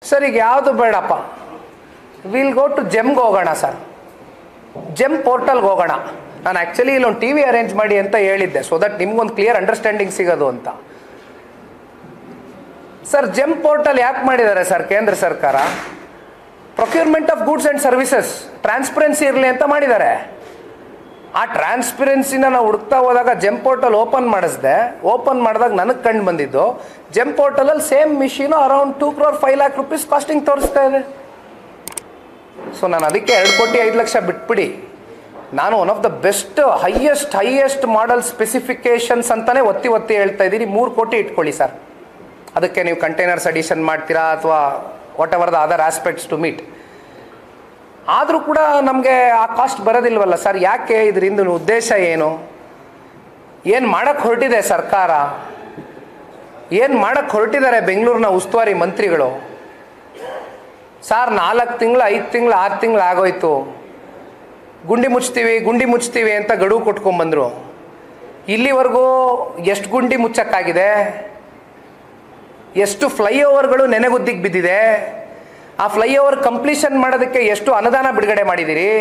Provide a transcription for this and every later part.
Sir ಈಗ ಯಾವುದು ಬೇಡಪ್ಪ, ವಿಲ್ ಗೋ ಟು ಜೆಮ್ಗೆ ಹೋಗೋಣ ಸರ್, ಜೆಮ್ ಪೋರ್ಟಲ್ಗೆ ಹೋಗೋಣ. ನಾನು ಆ್ಯಕ್ಚುಲಿ ಇಲ್ಲೊಂದು ಟಿ ವಿ ಅರೇಂಜ್ ಮಾಡಿ ಅಂತ ಹೇಳಿದ್ದೆ, ಸೊ ದಟ್ ನಿಮ್ಗೊಂದು ಕ್ಲಿಯರ್ ಅಂಡರ್ಸ್ಟ್ಯಾಂಡಿಂಗ್ ಸಿಗೋದು ಅಂತ. ಸರ್ ಜೆಮ್ ಪೋರ್ಟಲ್ ಯಾಕೆ ಮಾಡಿದ್ದಾರೆ ಸರ್ ಕೇಂದ್ರ ಸರ್ಕಾರ? Procurement of goods and services transparency ಇರಲಿ ಅಂತ ಮಾಡಿದ್ದಾರೆ. ಆ ಟ್ರಾನ್ಸ್ಪರೆನ್ಸಿನ ನಾವು ಹುಡುಕ್ತಾ ಹೋದಾಗ ಜೆಮ್ ಪೋರ್ಟಲ್ ಓಪನ್ ಮಾಡಿಸ್ದೆ. ಓಪನ್ ಮಾಡಿದಾಗ ನನಗೆ ಕಂಡು ಬಂದಿದ್ದು ಜೆಮ್ ಪೋರ್ಟಲಲ್ಲಿ same machine around 2 crore 5 lakh rupees costing ತೋರಿಸ್ತಾ ಇದೆ. ಸೊ ನಾನು ಅದಕ್ಕೆ 2 ಕೋಟಿ 5 ಲಕ್ಷ ಬಿಟ್ಬಿಡಿ, ನಾನು one of the best highest model specifications ಅಂತಲೇ ಒತ್ತಿ ಹೇಳ್ತಾ ಇದ್ದೀನಿ. 3 ಕೋಟಿ ಇಟ್ಕೊಳ್ಳಿ ಸರ್, ಅದಕ್ಕೆ ನೀವು ಕಂಟೈನರ್ಸ್ ಅಡಿಷನ್ ಮಾಡ್ತೀರಾ ಅಥವಾ whatever the other aspects to meet. ಆದರೂ ಕೂಡ ನಮಗೆ ಆ ಕಾಸ್ಟ್ ಬರೋದಿಲ್ವಲ್ಲ ಸರ್? ಯಾಕೆ? ಇದರಿಂದ ಉದ್ದೇಶ ಏನು? ಏನು ಮಾಡೋಕ್ಕೆ ಹೊರಟಿದೆ ಸರ್ಕಾರ? ಏನು ಮಾಡೋಕ್ಕೆ ಹೊರಟಿದ್ದಾರೆ ಬೆಂಗಳೂರಿನ ಉಸ್ತುವಾರಿ ಮಂತ್ರಿಗಳು? ಸರ್ 4 ತಿಂಗಳು 5 ತಿಂಗಳು 6 ತಿಂಗಳು ಆಗೋಯ್ತು, ಗುಂಡಿ ಮುಚ್ತೀವಿ ಅಂತ ಗಡುವು ಕೊಟ್ಕೊಂಡ್ಬಂದರು. ಇಲ್ಲಿವರೆಗೂ ಎಷ್ಟು ಗುಂಡಿ ಮುಚ್ಚಕ್ಕಾಗಿದೆ? ಎಷ್ಟು ಫ್ಲೈಓವರ್ಗಳು ನೆನೆಗುದ್ದಿಗೆ ಬಿದ್ದಿದೆ? ಆ ಫ್ಲೈಓವರ್ ಕಂಪ್ಲೀಷನ್ ಮಾಡೋದಕ್ಕೆ ಎಷ್ಟು ಅನುದಾನ ಬಿಡುಗಡೆ ಮಾಡಿದ್ದೀರಿ?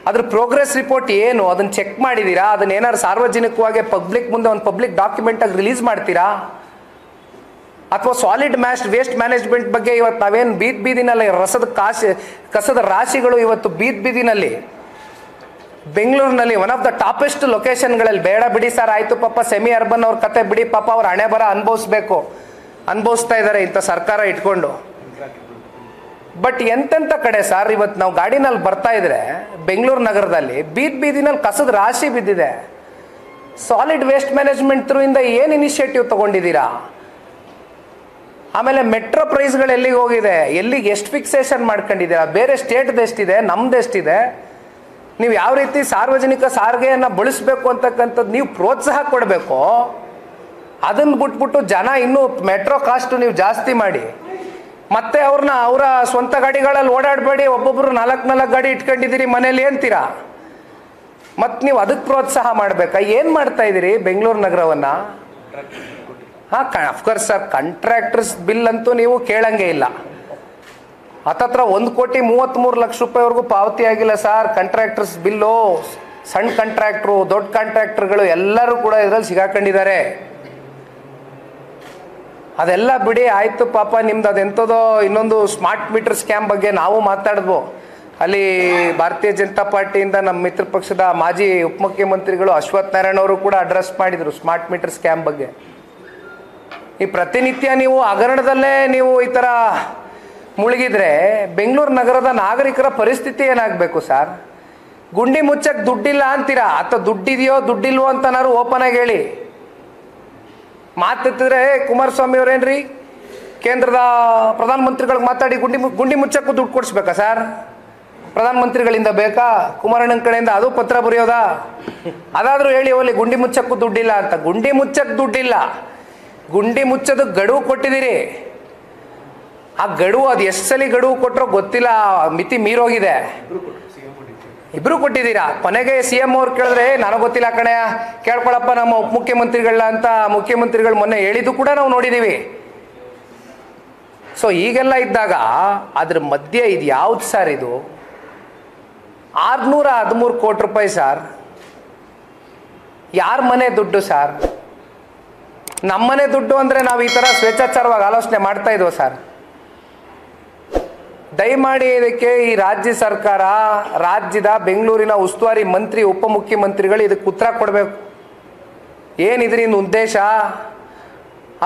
ಅದ್ರ ಪ್ರೋಗ್ರೆಸ್ ರಿಪೋರ್ಟ್ ಏನು? ಅದನ್ನು ಚೆಕ್ ಮಾಡಿದ್ದೀರಾ? ಅದನ್ನ ಏನಾದ್ರು ಸಾರ್ವಜನಿಕವಾಗಿ ಪಬ್ಲಿಕ್ ಮುಂದೆ ಒಂದು ಪಬ್ಲಿಕ್ ಡಾಕ್ಯುಮೆಂಟಾಗಿ ರಿಲೀಸ್ ಮಾಡ್ತೀರಾ? ಅಥವಾ ಸಾಲಿಡ್ ವೇಸ್ಟ್ ಮ್ಯಾನೇಜ್ಮೆಂಟ್ ಬಗ್ಗೆ ಇವತ್ತು ನಾವೇನು ಬೀದಿನಲ್ಲಿ ಕಸದ ರಾಶಿಗಳು ಇವತ್ತು ಬೀದಿನಲ್ಲಿ ಬೆಂಗಳೂರಿನಲ್ಲಿ ಒನ್ ಆಫ್ ದ ಟಾಪೆಸ್ಟ್ ಲೊಕೇಶನ್ಗಳಲ್ಲಿ, ಬೇಡ ಬಿಡಿ ಸರ್ ಆಯಿತು ಪಾಪ ಸೆಮಿ ಅರ್ಬನ್ ಅವ್ರ ಕತೆ ಬಿಡಿ, ಪಾಪ ಅವ್ರ ಹಣೆ ಬರ ಅನುಭವಿಸ್ತಾ ಇದ್ದಾರೆ ಇಂಥ ಸರ್ಕಾರ ಇಟ್ಕೊಂಡು. ಬಟ್ ಎಂತೆಂಥ ಕಡೆ ಸರ್ ಇವತ್ತು ನಾವು ಗಾಡಿನಲ್ಲಿ ಬರ್ತಾ ಇದ್ರೆ ಬೆಂಗಳೂರು ನಗರದಲ್ಲಿ ಬೀದಿನಲ್ಲಿ ಕಸದ ರಾಶಿ ಬಿದ್ದಿದೆ. ಸಾಲಿಡ್ ವೇಸ್ಟ್ ಮ್ಯಾನೇಜ್ಮೆಂಟ್ ಥ್ರೂಯಿಂದ ಏನು ಇನಿಷಿಯೇಟಿವ್ ತೊಗೊಂಡಿದ್ದೀರಾ? ಆಮೇಲೆ ಮೆಟ್ರೋ ಪ್ರೈಸ್ಗಳು ಎಲ್ಲಿಗೆ ಹೋಗಿದೆ? ಎಲ್ಲಿಗೆ ಎಷ್ಟು ಫಿಕ್ಸೇಷನ್ ಮಾಡ್ಕೊಂಡಿದ್ದೀರಾ? ಬೇರೆ ಸ್ಟೇಟ್ದು ಎಷ್ಟಿದೆ, ನಮ್ದು ಎಷ್ಟಿದೆ? ನೀವು ಯಾವ ರೀತಿ ಸಾರ್ವಜನಿಕ ಸಾರಿಗೆಯನ್ನು ಬಳಸಬೇಕು ಅಂತಕ್ಕಂಥದ್ದು ನೀವು ಪ್ರೋತ್ಸಾಹ ಕೊಡಬೇಕು. ಅದನ್ನು ಬಿಟ್ಬಿಟ್ಟು ಜನ ಇನ್ನೂ ಮೆಟ್ರೋ ಕಾಸ್ಟು ನೀವು ಜಾಸ್ತಿ ಮಾಡಿ ಮತ್ತೆ ಅವರ ಸ್ವಂತ ಗಾಡಿಗಳಲ್ಲಿ ಓಡಾಡಬೇಡಿ, ಒಬ್ಬೊಬ್ಬರು 4 ಗಾಡಿ ಇಟ್ಕೊಂಡಿದ್ದೀರಿ ಮನೇಲಿ ಅಂತೀರಾ. ಮತ್ತು ನೀವು ಅದಕ್ಕೆ ಪ್ರೋತ್ಸಾಹ ಮಾಡಬೇಕಾ? ಏನು ಮಾಡ್ತಾ ಇದ್ದೀರಿ ಬೆಂಗಳೂರು ನಗರವನ್ನು? ಹಾಂ, ಅಫ್ಕೋರ್ಸ್ ಸರ್, ಕಾಂಟ್ರಾಕ್ಟರ್ಸ್ ಬಿಲ್ ಅಂತೂ ನೀವು ಕೇಳಂಗೆ ಇಲ್ಲ. ಹತ್ತತ್ರ 1,33,00,000 ರೂಪಾಯಿವರೆಗೂ ಪಾವತಿ ಆಗಿಲ್ಲ ಸರ್ ಕಾಂಟ್ರಾಕ್ಟರ್ಸ್ ಬಿಲ್ಲು. ಸಣ್ಣ ಕಾಂಟ್ರಾಕ್ಟ್ರು, ದೊಡ್ಡ ಕಾಂಟ್ರಾಕ್ಟರ್ಗಳು ಎಲ್ಲರೂ ಕೂಡ ಇದರಲ್ಲಿ ಸಿಗಾಕೊಂಡಿದ್ದಾರೆ. ಅದೆಲ್ಲ ಬಿಡಿ, ಆಯಿತು ಪಾಪ ನಿಮ್ದು ಅದೆಂಥದೋ ಇನ್ನೊಂದು ಸ್ಮಾರ್ಟ್ ಮೀಟರ್ ಸ್ಕ್ಯಾಮ್ ಬಗ್ಗೆ ನಾವು ಮಾತಾಡಿದ್ವು. ಅಲ್ಲಿ ಭಾರತೀಯ ಜನತಾ ಪಾರ್ಟಿಯಿಂದ ನಮ್ಮ ಮಿತ್ರ ಪಕ್ಷದ ಮಾಜಿ ಉಪಮುಖ್ಯಮಂತ್ರಿಗಳು ಅಶ್ವಥ್ ನಾರಾಯಣ ಅವರು ಕೂಡ ಅಡ್ರೆಸ್ ಮಾಡಿದರು ಸ್ಮಾರ್ಟ್ ಮೀಟರ್ ಸ್ಕ್ಯಾಮ್ ಬಗ್ಗೆ. ಈ ಪ್ರತಿನಿತ್ಯ ನೀವು ಹಗರಣದಲ್ಲೇ ನೀವು ಈ ಥರ ಮುಳುಗಿದ್ರೆ ಬೆಂಗಳೂರು ನಗರದ ನಾಗರಿಕರ ಪರಿಸ್ಥಿತಿ ಏನಾಗಬೇಕು ಸರ್? ಗುಂಡಿ ಮುಚ್ಚಕ್ಕೆ ದುಡ್ಡಿಲ್ಲ ಅಂತೀರಾ, ಅಥವಾ ದುಡ್ಡಿದೆಯೋ ದುಡ್ಡಿಲ್ವೋ ಅಂತನಾರು ಓಪನ್ ಆಗಿ ಹೇಳಿ. ಮಾತೆತ್ತಿದ್ರೆ ಕುಮಾರಸ್ವಾಮಿ ಅವರೇನ್ರಿ ಕೇಂದ್ರದ ಪ್ರಧಾನಮಂತ್ರಿಗಳಿಗೆ ಮಾತಾಡಿ ಗುಂಡಿ ಮುಚ್ಚಕ್ಕೂ ದುಡ್ಡು ಕೊಡಿಸ್ಬೇಕಾ ಸರ್? ಪ್ರಧಾನಮಂತ್ರಿಗಳಿಂದ ಬೇಕಾ? ಕುಮಾರಣ್ಣನ ಕಡೆಯಿಂದ ಅದು ಪತ್ರ ಬರೆಯೋದಾ? ಅದಾದರೂ ಹೇಳಿ ಹೋಲಿ ಗುಂಡಿ ಮುಚ್ಚಕ್ಕೂ ದುಡ್ಡಿಲ್ಲ ಅಂತ. ಗುಂಡಿ ಮುಚ್ಚಕ್ಕೆ ದುಡ್ಡಿಲ್ಲ, ಗುಂಡಿ ಮುಚ್ಚೋದಕ್ಕೆ ಗಡುವು ಕೊಟ್ಟಿದ್ದೀರಿ. ಆ ಗಡುವು ಅದು ಎಷ್ಟು ಸಲ ಗಡುವು ಕೊಟ್ಟರೋ ಗೊತ್ತಿಲ್ಲ, ಮಿತಿ ಮೀರೋಗಿದೆ. ಇಬ್ರು ಕೊಟ್ಟಿದ್ದೀರಾ. ಕೊನೆಗೆ CM ಅವ್ರು ಕೇಳಿದ್ರೆ ನನಗೆ ಗೊತ್ತಿಲ್ಲ ಕಣೆ, ಕೇಳ್ಕೊಳಪ್ಪ ನಮ್ಮ ಉಪಮುಖ್ಯಮಂತ್ರಿಗಳನ್ನ ಅಂತ ಮುಖ್ಯಮಂತ್ರಿಗಳು ಮೊನ್ನೆ ಹೇಳಿದ್ದು ಕೂಡ ನಾವು ನೋಡಿದ್ದೀವಿ. ಸೊ ಹೀಗೆಲ್ಲ ಇದ್ದಾಗ ಅದ್ರ ಮಧ್ಯೆ ಇದು ಯಾವ್ದು ಸರ್? ಇದು 613 ಕೋಟಿ ರೂಪಾಯಿ ಸರ್. ಯಾರ ಮನೆ ದುಡ್ಡು ಸರ್? ನಮ್ಮನೆ ದುಡ್ಡು ಅಂದರೆ ನಾವು ಈ ಥರ ಸ್ವೇಚ್ಛಾಚಾರವಾಗಿ ಆಲೋಚನೆ ಮಾಡ್ತಾ ಇದ್ವು ಸರ್. ದಯಮಾಡಿ ಇದಕ್ಕೆ ಈ ರಾಜ್ಯ ಸರ್ಕಾರ, ರಾಜ್ಯದ ಬೆಂಗಳೂರಿನ ಉಸ್ತುವಾರಿ ಮಂತ್ರಿ ಉಪಮುಖ್ಯಮಂತ್ರಿಗಳು ಇದಕ್ಕೆ ಉತ್ತರ ಕೊಡಬೇಕು. ಏನು ಇದರಿಂದ ಉದ್ದೇಶ?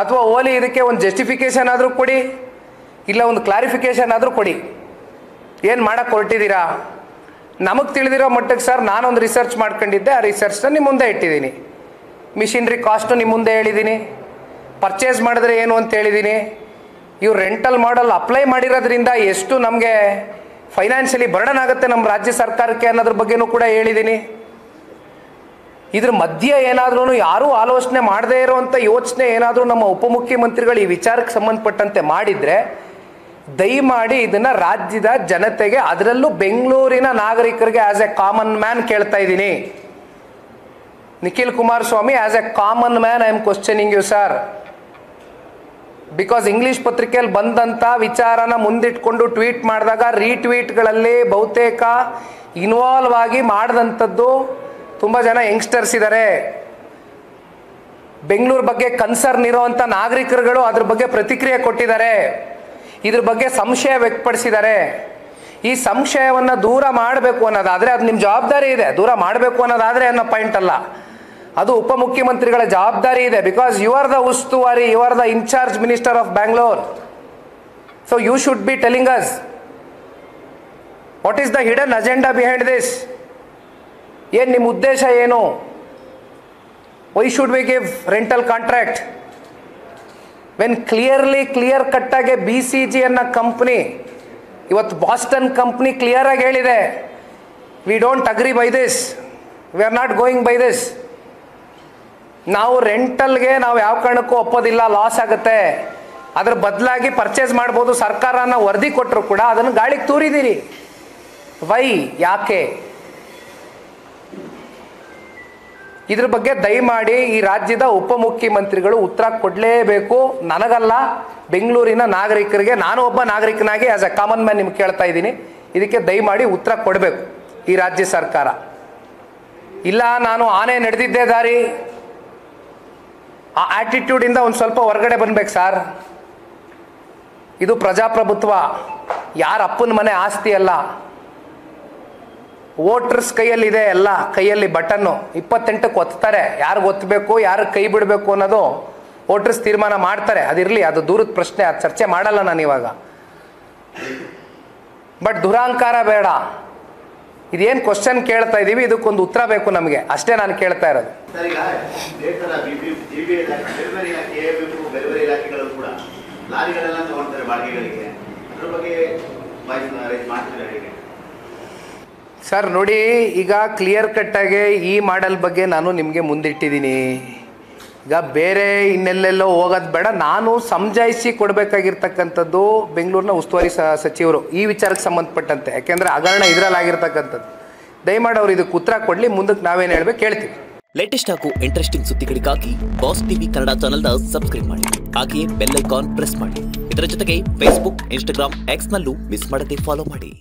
ಅಥವಾ ಓಲಿ ಇದಕ್ಕೆ ಒಂದು ಜಸ್ಟಿಫಿಕೇಶನ್ ಆದರೂ ಕೊಡಿ, ಇಲ್ಲ ಒಂದು ಕ್ಲಾರಿಫಿಕೇಶನ್ ಆದರೂ ಕೊಡಿ. ಏನು ಮಾಡೋಕ್ಕೆ ಹೊರಟಿದ್ದೀರಾ? ನಮಗೆ ತಿಳಿದಿರೋ ಮಟ್ಟಕ್ಕೆ ಸರ್ ನಾನೊಂದು ರಿಸರ್ಚ್ ಮಾಡ್ಕೊಂಡಿದ್ದೆ, ಆ ರಿಸರ್ಚ್ನ ನಿಮ್ಮ ಮುಂದೆ ಇಟ್ಟಿದ್ದೀನಿ. ಮಿಷಿನ್ರಿ ಕಾಸ್ಟು ನಿಮ್ಮ ಮುಂದೆ ಹೇಳಿದ್ದೀನಿ, ಪರ್ಚೇಸ್ ಮಾಡಿದ್ರೆ ಏನು ಅಂತ ಹೇಳಿದ್ದೀನಿ. ಇವ್ರು ರೆಂಟಲ್ ಮಾಡಲ್ ಅಪ್ಲೈ ಮಾಡಿರೋದ್ರಿಂದ ಎಷ್ಟು ನಮಗೆ ಫೈನಾನ್ಷಿಯಲಿ ಬರ್ಡನ್ ಆಗುತ್ತೆ ನಮ್ಮ ರಾಜ್ಯ ಸರ್ಕಾರಕ್ಕೆ ಅನ್ನೋದ್ರ ಬಗ್ಗೆನೂ ಕೂಡ ಹೇಳಿದ್ದೀನಿ. ಇದ್ರ ಮಧ್ಯೆ ಏನಾದ್ರೂ ಯಾರೂ ಆಲೋಚನೆ ಮಾಡದೇ ಇರೋವಂಥ ಯೋಚನೆ ಏನಾದರೂ ನಮ್ಮ ಉಪಮುಖ್ಯಮಂತ್ರಿಗಳು ಈ ವಿಚಾರಕ್ಕೆ ಸಂಬಂಧಪಟ್ಟಂತೆ ಮಾಡಿದರೆ ದಯಮಾಡಿ ಇದನ್ನು ರಾಜ್ಯದ ಜನತೆಗೆ, ಅದರಲ್ಲೂ ಬೆಂಗಳೂರಿನ ನಾಗರಿಕರಿಗೆ ಆ್ಯಸ್ ಎ ಕಾಮನ್ ಮ್ಯಾನ್ ಕೇಳ್ತಾ ಇದ್ದೀನಿ. Nikhil Kumaraswamy, as a common man I am questioning you sir. Because English ಪತ್ರಿಕೆಯಲ್ಲಿ ಬಂದಂಥ ವಿಚಾರನ ಮುಂದಿಟ್ಕೊಂಡು ಟ್ವೀಟ್ ಮಾಡಿದಾಗ ರೀಟ್ವೀಟ್ಗಳಲ್ಲಿ ಬಹುತೇಕ ಇನ್ವಾಲ್ವ್ ಆಗಿ ಮಾಡಿದಂಥದ್ದು ತುಂಬ ಜನ ಯಂಗ್ಸ್ಟರ್ಸ್ ಇದ್ದಾರೆ. ಬೆಂಗಳೂರು ಬಗ್ಗೆ ಕನ್ಸರ್ನ್ ಇರೋವಂಥ ನಾಗರಿಕರುಗಳು ಅದ್ರ ಬಗ್ಗೆ ಪ್ರತಿಕ್ರಿಯೆ ಕೊಟ್ಟಿದ್ದಾರೆ, ಇದ್ರ ಬಗ್ಗೆ ಸಂಶಯ ವ್ಯಕ್ತಪಡಿಸಿದ್ದಾರೆ. ಈ ಸಂಶಯವನ್ನು ದೂರ ಮಾಡಬೇಕು ಅನ್ನೋದಾದರೆ ಅದು ನಿಮ್ಮ ಜವಾಬ್ದಾರಿ ಇದೆ. ದೂರ ಮಾಡಬೇಕು ಅನ್ನೋದಾದರೆ ಅನ್ನೋ ಪಾಯಿಂಟ್ ಅಲ್ಲ, ಅದು ಉಪಮುಖ್ಯಮಂತ್ರಿಗಳ ಜವಾಬ್ದಾರಿ ಇದೆ. ಬಿಕಾಸ್ ಯು ಆರ್ ದ ಉಸ್ತುವಾರಿ, you are the in charge minister of Bangalore. So you should be telling us what is the hidden agenda behind this. ಏನು ನಿಮ್ಮ ಉದ್ದೇಶ ಏನು? Why should we give rental contract when clear ಕಟ್ಟಾಗೆ BCG ಅನ್ನೋ company, ಇವತ್ತು Boston company clear ಆಗಿ ಹೇಳಿದೆ, we don't agree by this, we are not going by this. ನಾವು ರೆಂಟಲ್ಗೆ ನಾವು ಯಾವ ಕಾರಣಕ್ಕೂ ಒಪ್ಪೋದಿಲ್ಲ, ಲಾಸ್ ಆಗುತ್ತೆ, ಅದ್ರ ಬದಲಾಗಿ ಪರ್ಚೇಸ್ ಮಾಡ್ಬೋದು. ಸರ್ಕಾರನ ವರದಿ ಕೊಟ್ಟರು ಕೂಡ ಅದನ್ನು ಗಾಳಿಗೆ ತೂರಿದ್ದೀರಿ. ವೈ? ಯಾಕೆ? ಇದ್ರ ಬಗ್ಗೆ ದಯಮಾಡಿ ಈ ರಾಜ್ಯದ ಉಪಮುಖ್ಯಮಂತ್ರಿಗಳು ಉತ್ತರ ಕೊಡಲೇಬೇಕು. ನನಗಲ್ಲ, ಬೆಂಗಳೂರಿನ ನಾಗರಿಕರಿಗೆ, ನಾನು ಒಬ್ಬ ನಾಗರಿಕನಾಗಿ ಆಸ್ ಎ ಕಾಮನ್ ಮ್ಯಾನ್ ನಿಮ್ಗೆ ಕೇಳ್ತಾ ಇದ್ದೀನಿ, ಇದಕ್ಕೆ ದಯಮಾಡಿ ಉತ್ತರ ಕೊಡಬೇಕು ಈ ರಾಜ್ಯ ಸರ್ಕಾರ. ಇಲ್ಲ ನಾನು ಆನೆ ನಡೆದಿದ್ದೇ ದಾರಿ, ಆ ಆ್ಯಟಿಟ್ಯೂಡಿಂದ ಒಂದು ಸ್ವಲ್ಪ ಹೊರಗಡೆ ಬನ್ಬೇಕು ಸರ್. ಇದು ಪ್ರಜಾಪ್ರಭುತ್ವ, ಯಾರ ಅಪ್ಪನ ಮನೆ ಆಸ್ತಿ ಅಲ್ಲ. ವೋಟರ್ಸ್ ಕೈಯಲ್ಲಿದೆ, ಎಲ್ಲ ಕೈಯಲ್ಲಿ ಬಟನ್ನು 28ಕ್ಕೆ ಒತ್ತಾರೆ. ಯಾರಿಗೆ ಒತ್ತಬೇಕು, ಯಾರಿಗೆ ಕೈ ಬಿಡಬೇಕು ಅನ್ನೋದು ವೋಟರ್ಸ್ ತೀರ್ಮಾನ ಮಾಡ್ತಾರೆ. ಅದಿರಲಿ, ಅದು ದೂರದ ಪ್ರಶ್ನೆ, ಅದು ಚರ್ಚೆ ಮಾಡಲ್ಲ ನಾನು ಇವಾಗ. ಬಟ್ ದುರಹಂಕಾರ ಬೇಡ. ಇದೇನು ಕ್ವಶನ್ ಕೇಳ್ತಾ ಇದ್ದೀವಿ, ಇದಕ್ಕೊಂದು ಉತ್ತರ ಬೇಕು ನಮಗೆ, ಅಷ್ಟೇ ನಾನು ಕೇಳ್ತಾ ಇರೋದು. ಸರ್ ನೋಡಿ, ಈಗ ಕ್ಲಿಯರ್ ಕಟ್ಟಾಗಿ ಈ ಮಾಡೆಲ್ ಬಗ್ಗೆ ನಾನು ನಿಮಗೆ ಮುಂದಿಟ್ಟಿದ್ದೀನಿ. ಈಗ ಬೇರೆ ಇನ್ನೆಲ್ಲೆಲ್ಲೋ ಹೋಗೋದು ಬೇಡ. ನಾನು ಸಮಜಾಯಿಸಿ ಕೊಡಬೇಕಾಗಿರ್ತಕ್ಕಂಥದ್ದು ಬೆಂಗಳೂರಿನ ಉಸ್ತುವಾರಿ ಸಚಿವರು ಈ ವಿಚಾರಕ್ಕೆ ಸಂಬಂಧಪಟ್ಟಂತೆ. ಯಾಕೆಂದರೆ ಹಗರಣ ಇದರಲ್ಲಾಗಿರ್ತಕ್ಕಂಥದ್ದು. ದಯಮಾಡಿ ಅವ್ರು ಇದಕ್ಕೆ ಉತ್ತರ ಕೊಡಲಿ, ಮುಂದಕ್ಕೆ ನಾವೇನು ಹೇಳ್ಬೇಕು ಕೇಳ್ತೀವಿ. ಲೇಟೆಸ್ಟ್ ಹಾಗೂ ಇಂಟ್ರೆಸ್ಟಿಂಗ್ ಸುದ್ದಿಗಳಿಗಾಗಿ ಬಾಸ್ ಟಿವಿ ಕನ್ನಡ ಚಾನೆಲ್ನ ಸಬ್ಸ್ಕ್ರೈಬ್ ಮಾಡಿ. ಹಾಗೆಯೇ ಬೆಲ್ ಐಕಾನ್ ಪ್ರೆಸ್ ಮಾಡಿ. ಇದರ ಜೊತೆಗೆ ಫೇಸ್ಬುಕ್, ಇನ್ಸ್ಟಾಗ್ರಾಮ್, ಎಕ್ಸ್ನಲ್ಲೂ ಮಿಸ್ ಮಾಡದೆ ಫಾಲೋ ಮಾಡಿ.